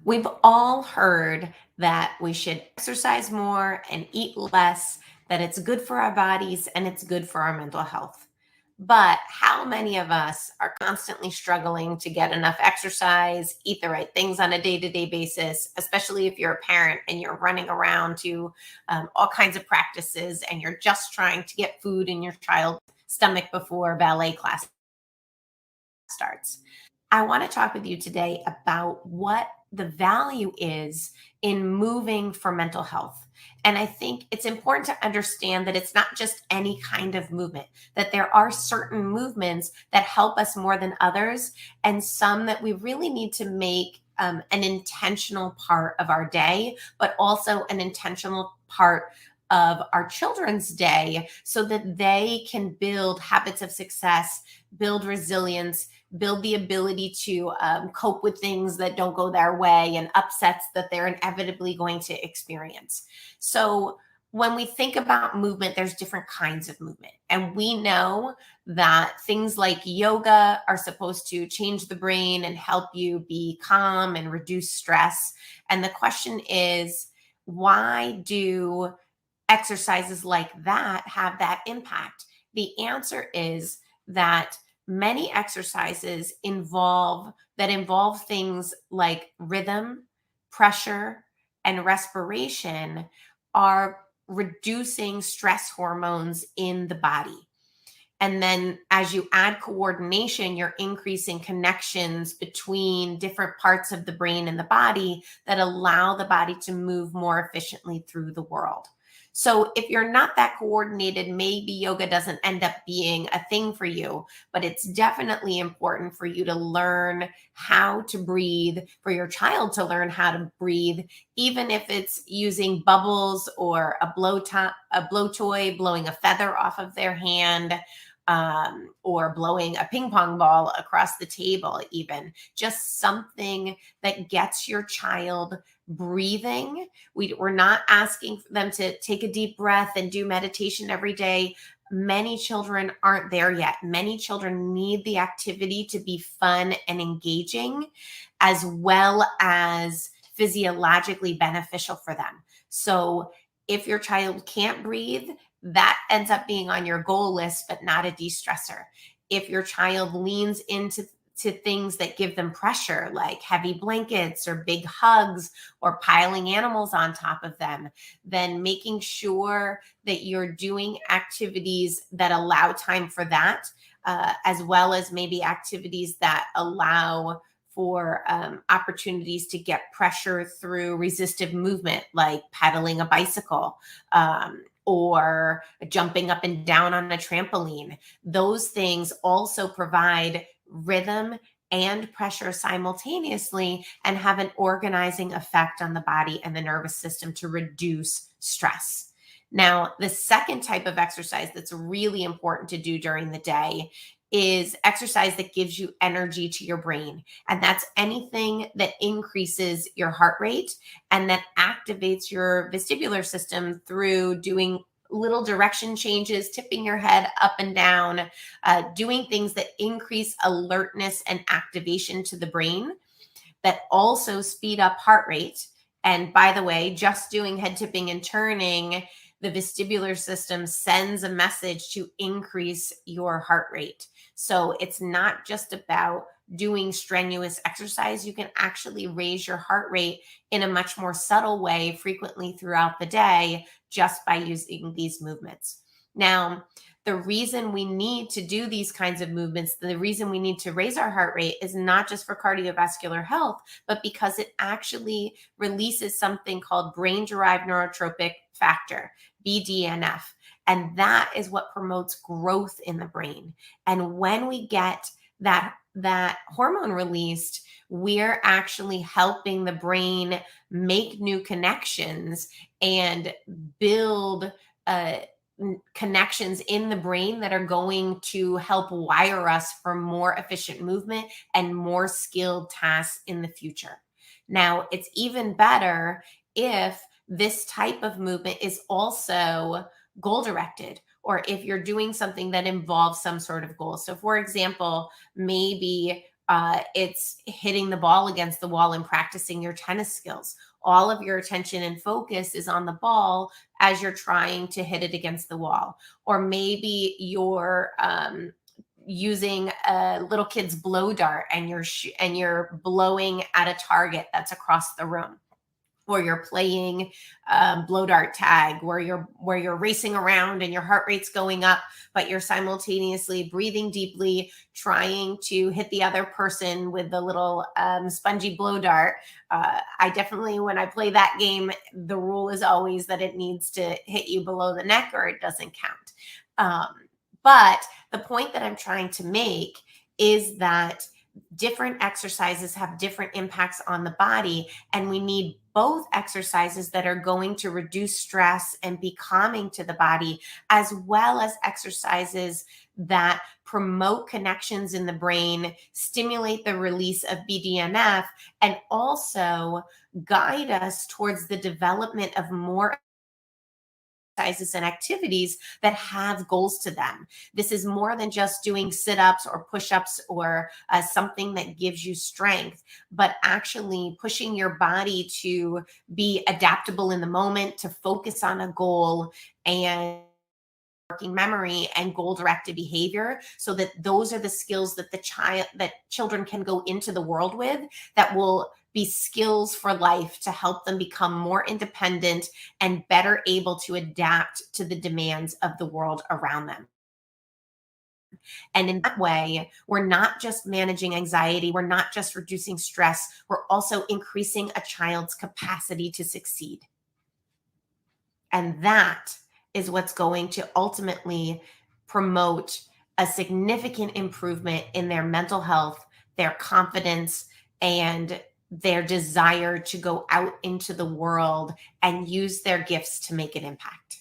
We've all heard that we should exercise more and eat less, that it's good for our bodies and it's good for our mental health. But how many of us are constantly struggling to get enough exercise, eat the right things on a day to day basis, especially if you're a parent and you're running around to all kinds of practices and you're just trying to get food in your child's stomach before ballet class starts? I want to talk with you today about what the value is in moving for mental health. And I think it's important to understand that it's not just any kind of movement, that there are certain movements that help us more than others, and some that we really need to make an intentional part of our day, but also an intentional part of our children's day so that they can build habits of success, build resilience, build the ability to cope with things that don't go their way and upsets that they're inevitably going to experience. So, when we think about movement, there's different kinds of movement. And we know that things like yoga are supposed to change the brain and help you be calm and reduce stress. And the question is, why do exercises like that have that impact? The answer is that many exercises involve things like rhythm, pressure, and respiration are reducing stress hormones in the body. And then as you add coordination, you're increasing connections between different parts of the brain and the body that allow the body to move more efficiently through the world. So if you're not that coordinated, maybe yoga doesn't end up being a thing for you, but it's definitely important for you to learn how to breathe, for your child to learn how to breathe, even if it's using bubbles or a blow toy, blowing a feather off of their hand, or blowing a ping pong ball across the table, even just something that gets your child breathing. We're not asking them to take a deep breath and do meditation every day. Many children aren't there yet. Many children need the activity to be fun and engaging, as well as physiologically beneficial for them. So if your child can't breathe, that ends up being on your goal list, but not a de-stressor. If your child leans into things that give them pressure, like heavy blankets or big hugs or piling animals on top of them, then making sure that you're doing activities that allow time for that, as well as maybe activities that allow for opportunities to get pressure through resistive movement, like pedaling a bicycle, or jumping up and down on a trampoline. Those things also provide rhythm and pressure simultaneously and have an organizing effect on the body and the nervous system to reduce stress. Now, the second type of exercise that's really important to do during the day is exercise that gives you energy to your brain. And that's anything that increases your heart rate and that activates your vestibular system through doing little direction changes, tipping your head up and down, doing things that increase alertness and activation to the brain, that also speed up heart rate. And by the way, just doing head tipping and turning, the vestibular system sends a message to increase your heart rate. So it's not just about doing strenuous exercise. You can actually raise your heart rate in a much more subtle way frequently throughout the day just by using these movements. Now, the reason we need to do these kinds of movements, the reason we need to raise our heart rate is not just for cardiovascular health, but because it actually releases something called brain derived neurotrophic factor, BDNF. And that is what promotes growth in the brain. And when we get that hormone released, we're actually helping the brain make new connections and build connections in the brain that are going to help wire us for more efficient movement and more skilled tasks in the future. Now, it's even better if this type of movement is also goal directed, or if you're doing something that involves some sort of goal. So, for example, maybe It's hitting the ball against the wall and practicing your tennis skills. All of your attention and focus is on the ball as you're trying to hit it against the wall. Or maybe you're using a little kid's blow dart and you're blowing at a target that's across the room, or you're playing blow dart tag where you're racing around and your heart rate's going up, but you're simultaneously breathing deeply, trying to hit the other person with the little spongy blow dart. I definitely, when I play that game, the rule is always that it needs to hit you below the neck or it doesn't count. But the point that I'm trying to make is that different exercises have different impacts on the body, and we need both exercises that are going to reduce stress and be calming to the body, as well as exercises that promote connections in the brain, stimulate the release of BDNF, and also guide us towards the development of more exercises and activities that have goals to them. This is more than just doing sit ups or push ups or something that gives you strength, but actually pushing your body to be adaptable in the moment, to focus on a goal, and working memory and goal directed behavior, so that those are the skills that children can go into the world with, that will be skills for life to help them become more independent and better able to adapt to the demands of the world around them. And in that way, we're not just managing anxiety, we're not just reducing stress, we're also increasing a child's capacity to succeed. And that is what's going to ultimately promote a significant improvement in their mental health, their confidence, and their desire to go out into the world and use their gifts to make an impact.